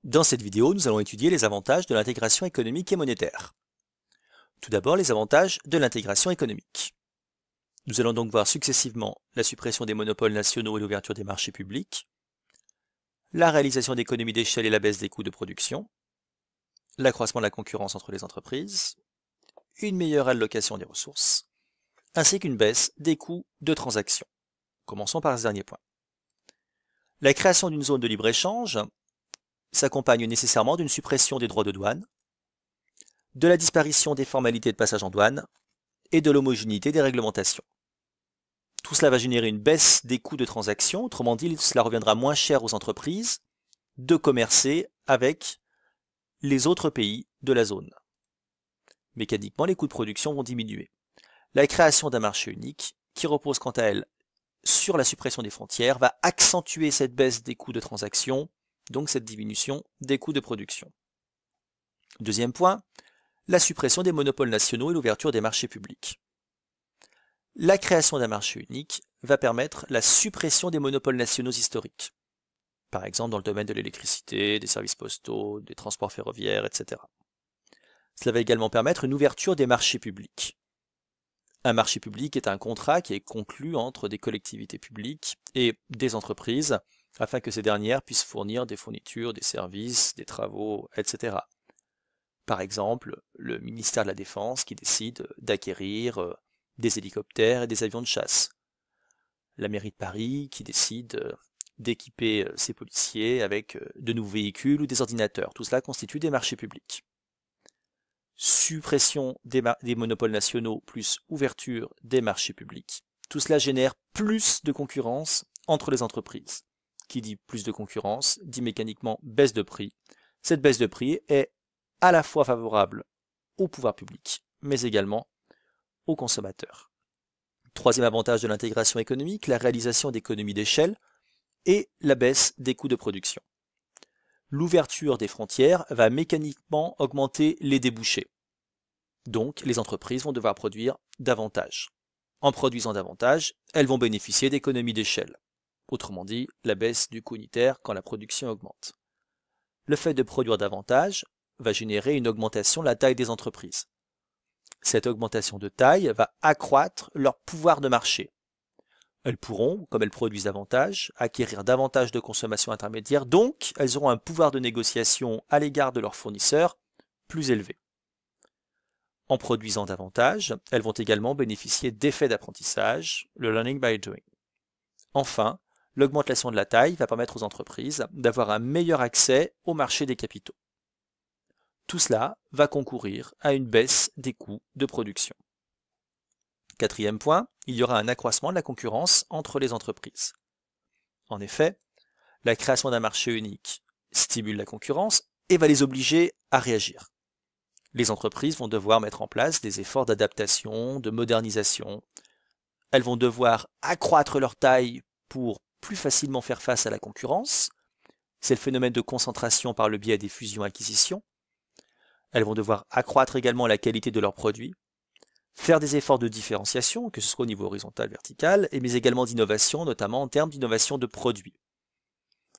Dans cette vidéo, nous allons étudier les avantages de l'intégration économique et monétaire. Tout d'abord, les avantages de l'intégration économique. Nous allons donc voir successivement la suppression des monopoles nationaux et l'ouverture des marchés publics, la réalisation d'économies d'échelle et la baisse des coûts de production, l'accroissement de la concurrence entre les entreprises, une meilleure allocation des ressources, ainsi qu'une baisse des coûts de transaction. Commençons par ce dernier point. La création d'une zone de libre-échange s'accompagne nécessairement d'une suppression des droits de douane, de la disparition des formalités de passage en douane et de l'homogénéité des réglementations. Tout cela va générer une baisse des coûts de transaction, autrement dit, cela reviendra moins cher aux entreprises de commercer avec les autres pays de la zone. Mécaniquement, les coûts de production vont diminuer. La création d'un marché unique, qui repose quant à elle sur la suppression des frontières, va accentuer cette baisse des coûts de transaction, donc cette diminution des coûts de production. Deuxième point, la suppression des monopoles nationaux et l'ouverture des marchés publics. La création d'un marché unique va permettre la suppression des monopoles nationaux historiques, par exemple dans le domaine de l'électricité, des services postaux, des transports ferroviaires, etc. Cela va également permettre une ouverture des marchés publics. Un marché public est un contrat qui est conclu entre des collectivités publiques et des entreprises afin que ces dernières puissent fournir des fournitures, des services, des travaux, etc. Par exemple, le ministère de la Défense qui décide d'acquérir des hélicoptères et des avions de chasse. La mairie de Paris qui décide d'équiper ses policiers avec de nouveaux véhicules ou des ordinateurs. Tout cela constitue des marchés publics. Suppression des monopoles nationaux plus ouverture des marchés publics. Tout cela génère plus de concurrence entre les entreprises. Qui dit plus de concurrence dit mécaniquement baisse de prix. Cette baisse de prix est à la fois favorable au pouvoir public, mais également aux consommateurs. Troisième avantage de l'intégration économique, la réalisation d'économies d'échelle et la baisse des coûts de production. L'ouverture des frontières va mécaniquement augmenter les débouchés. Donc, les entreprises vont devoir produire davantage. En produisant davantage, elles vont bénéficier d'économies d'échelle. Autrement dit, la baisse du coût unitaire quand la production augmente. Le fait de produire davantage va générer une augmentation de la taille des entreprises. Cette augmentation de taille va accroître leur pouvoir de marché. Elles pourront, comme elles produisent davantage, acquérir davantage de consommation intermédiaire, donc elles auront un pouvoir de négociation à l'égard de leurs fournisseurs plus élevé. En produisant davantage, elles vont également bénéficier d'effets d'apprentissage, le learning by doing. Enfin, l'augmentation de la taille va permettre aux entreprises d'avoir un meilleur accès au marché des capitaux. Tout cela va concourir à une baisse des coûts de production. Quatrième point, il y aura un accroissement de la concurrence entre les entreprises. En effet, la création d'un marché unique stimule la concurrence et va les obliger à réagir. Les entreprises vont devoir mettre en place des efforts d'adaptation, de modernisation. Elles vont devoir accroître leur taille pour plus facilement faire face à la concurrence. C'est le phénomène de concentration par le biais des fusions-acquisitions. Elles vont devoir accroître également la qualité de leurs produits, faire des efforts de différenciation, que ce soit au niveau horizontal, vertical, mais également d'innovation, notamment en termes d'innovation de produits.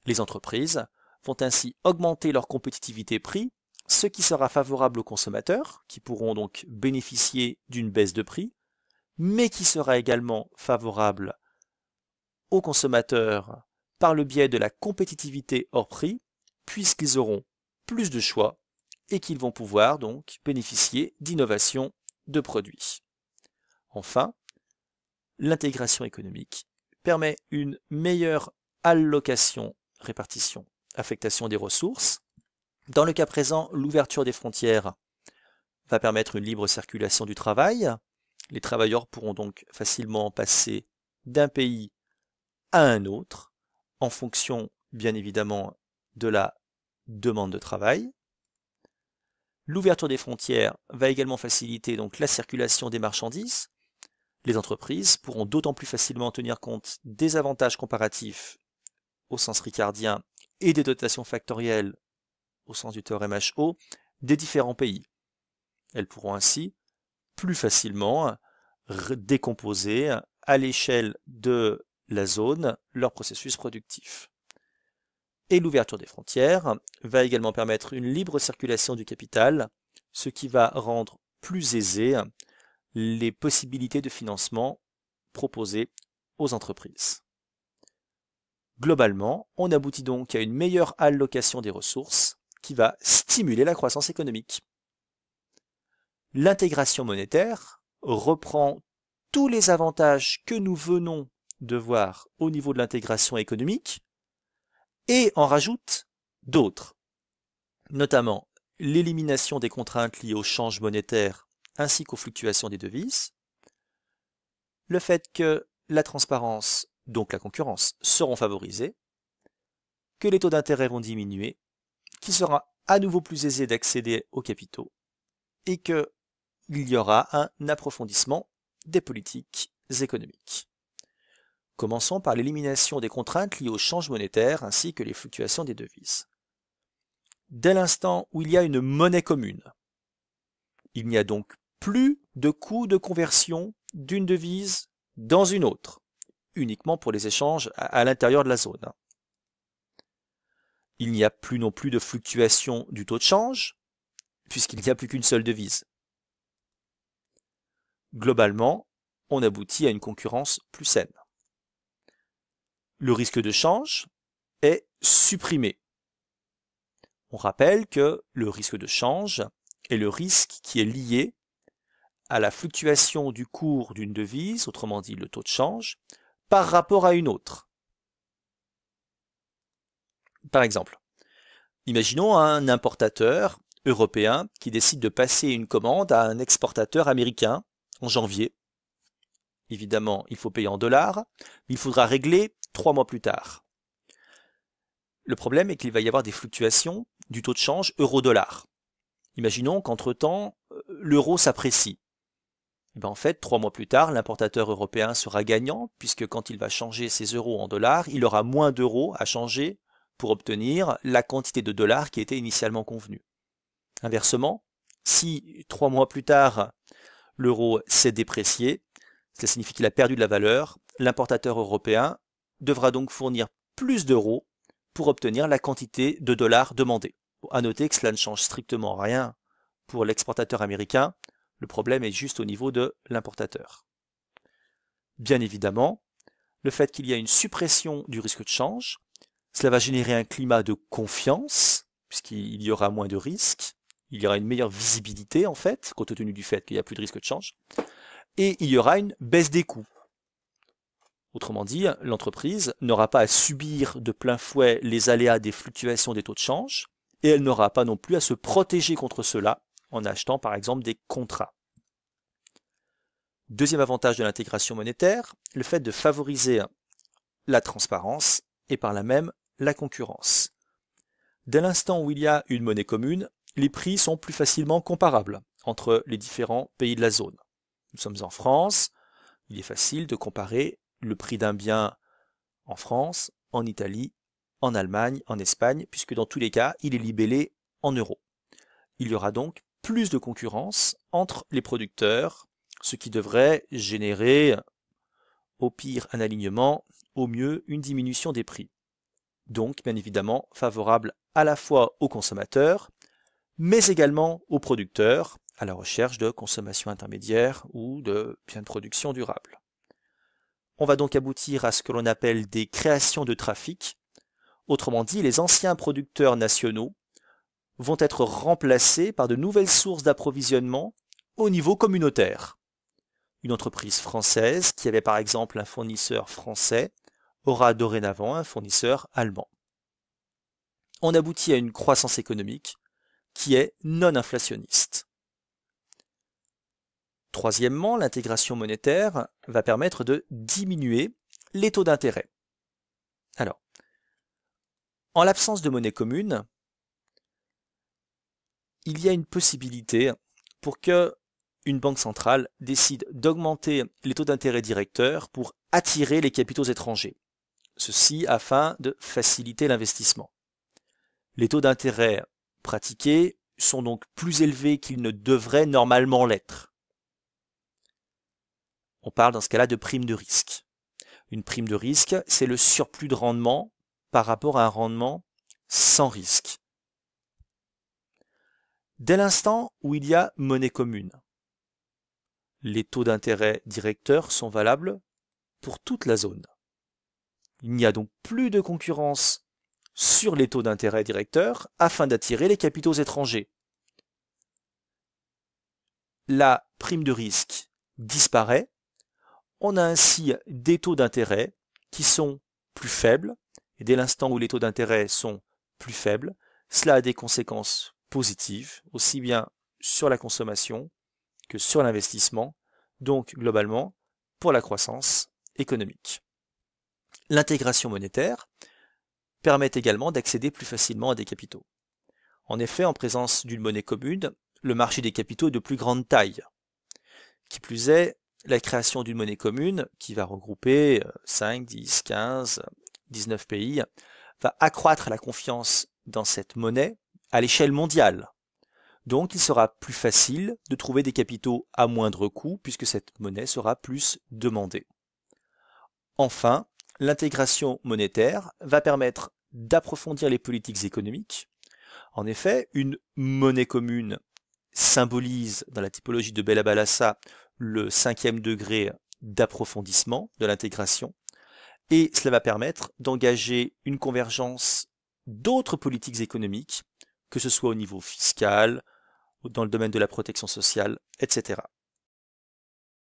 Les entreprises vont ainsi augmenter leur compétitivité prix, ce qui sera favorable aux consommateurs, qui pourront donc bénéficier d'une baisse de prix, mais qui sera également favorable aux consommateurs par le biais de la compétitivité hors prix, puisqu'ils auront plus de choix et qu'ils vont pouvoir donc bénéficier d'innovations de produits. Enfin, l'intégration économique permet une meilleure allocation, répartition, affectation des ressources. Dans le cas présent, l'ouverture des frontières va permettre une libre circulation du travail. Les travailleurs pourront donc facilement passer d'un pays à un autre en fonction, bien évidemment, de la demande de travail. L'ouverture des frontières va également faciliter donc la circulation des marchandises. Les entreprises pourront d'autant plus facilement tenir compte des avantages comparatifs au sens ricardien et des dotations factorielles au sens du théorème HO des différents pays. Elles pourront ainsi plus facilement décomposer à l'échelle de la zone leur processus productif. Et l'ouverture des frontières va également permettre une libre circulation du capital, ce qui va rendre plus aisées les possibilités de financement proposées aux entreprises. Globalement, on aboutit donc à une meilleure allocation des ressources qui va stimuler la croissance économique. L'intégration monétaire reprend tous les avantages que nous venons de voir au niveau de l'intégration économique et en rajoute d'autres, notamment l'élimination des contraintes liées au change monétaire ainsi qu'aux fluctuations des devises, le fait que la transparence, donc la concurrence, seront favorisées, que les taux d'intérêt vont diminuer, qu'il sera à nouveau plus aisé d'accéder aux capitaux et qu'il y aura un approfondissement des politiques économiques. Commençons par l'élimination des contraintes liées au change monétaire ainsi que les fluctuations des devises. Dès l'instant où il y a une monnaie commune, il n'y a donc plus de coût de conversion d'une devise dans une autre, uniquement pour les échanges à l'intérieur de la zone. Il n'y a plus non plus de fluctuation du taux de change, puisqu'il n'y a plus qu'une seule devise. Globalement, on aboutit à une concurrence plus saine. Le risque de change est supprimé. On rappelle que le risque de change est le risque qui est lié à la fluctuation du cours d'une devise, autrement dit le taux de change, par rapport à une autre. Par exemple, imaginons un importateur européen qui décide de passer une commande à un exportateur américain en janvier. Évidemment, il faut payer en dollars, mais il faudra régler 3 mois plus tard. Le problème est qu'il va y avoir des fluctuations du taux de change euro-dollar. Imaginons qu'entre-temps, l'euro s'apprécie. En fait, 3 mois plus tard, l'importateur européen sera gagnant, puisque quand il va changer ses euros en dollars, il aura moins d'euros à changer pour obtenir la quantité de dollars qui était initialement convenue. Inversement, si 3 mois plus tard, l'euro s'est déprécié, cela signifie qu'il a perdu de la valeur, l'importateur européen devra donc fournir plus d'euros pour obtenir la quantité de dollars demandée. À noter que cela ne change strictement rien pour l'exportateur américain, le problème est juste au niveau de l'importateur. Bien évidemment, le fait qu'il y ait une suppression du risque de change, cela va générer un climat de confiance, puisqu'il y aura moins de risques, il y aura une meilleure visibilité en fait, compte tenu du fait qu'il n'y a plus de risque de change, et il y aura une baisse des coûts. Autrement dit, l'entreprise n'aura pas à subir de plein fouet les aléas des fluctuations des taux de change, et elle n'aura pas non plus à se protéger contre cela en achetant par exemple des contrats. Deuxième avantage de l'intégration monétaire, le fait de favoriser la transparence et par là même la concurrence. Dès l'instant où il y a une monnaie commune, les prix sont plus facilement comparables entre les différents pays de la zone. Nous sommes en France, il est facile de comparer le prix d'un bien en France, en Italie, en Allemagne, en Espagne, puisque dans tous les cas, il est libellé en euros. Il y aura donc plus de concurrence entre les producteurs, ce qui devrait générer au pire un alignement, au mieux une diminution des prix. Donc bien évidemment favorable à la fois aux consommateurs, mais également aux producteurs à la recherche de consommation intermédiaire ou de biens de production durables. On va donc aboutir à ce que l'on appelle des créations de trafic. Autrement dit, les anciens producteurs nationaux vont être remplacés par de nouvelles sources d'approvisionnement au niveau communautaire. Une entreprise française qui avait par exemple un fournisseur français aura dorénavant un fournisseur allemand. On aboutit à une croissance économique qui est non inflationniste. Troisièmement, l'intégration monétaire va permettre de diminuer les taux d'intérêt. Alors, en l'absence de monnaie commune, il y a une possibilité pour que une banque centrale décide d'augmenter les taux d'intérêt directeurs pour attirer les capitaux étrangers. Ceci afin de faciliter l'investissement. Les taux d'intérêt pratiqués sont donc plus élevés qu'ils ne devraient normalement l'être. On parle dans ce cas-là de prime de risque. Une prime de risque, c'est le surplus de rendement par rapport à un rendement sans risque. Dès l'instant où il y a monnaie commune, les taux d'intérêt directeurs sont valables pour toute la zone. Il n'y a donc plus de concurrence sur les taux d'intérêt directeurs afin d'attirer les capitaux étrangers. La prime de risque disparaît. On a ainsi des taux d'intérêt qui sont plus faibles. Et dès l'instant où les taux d'intérêt sont plus faibles, cela a des conséquences positives, aussi bien sur la consommation que sur l'investissement, donc globalement pour la croissance économique. L'intégration monétaire permet également d'accéder plus facilement à des capitaux. En effet, en présence d'une monnaie commune, le marché des capitaux est de plus grande taille. Qui plus est, la création d'une monnaie commune, qui va regrouper 5, 10, 15, 19 pays, va accroître la confiance dans cette monnaie à l'échelle mondiale. Donc il sera plus facile de trouver des capitaux à moindre coût puisque cette monnaie sera plus demandée. Enfin, l'intégration monétaire va permettre d'approfondir les politiques économiques. En effet, une monnaie commune symbolise dans la typologie de Bella Balassa le 5e degré d'approfondissement de l'intégration et cela va permettre d'engager une convergence d'autres politiques économiques, que ce soit au niveau fiscal, dans le domaine de la protection sociale, etc.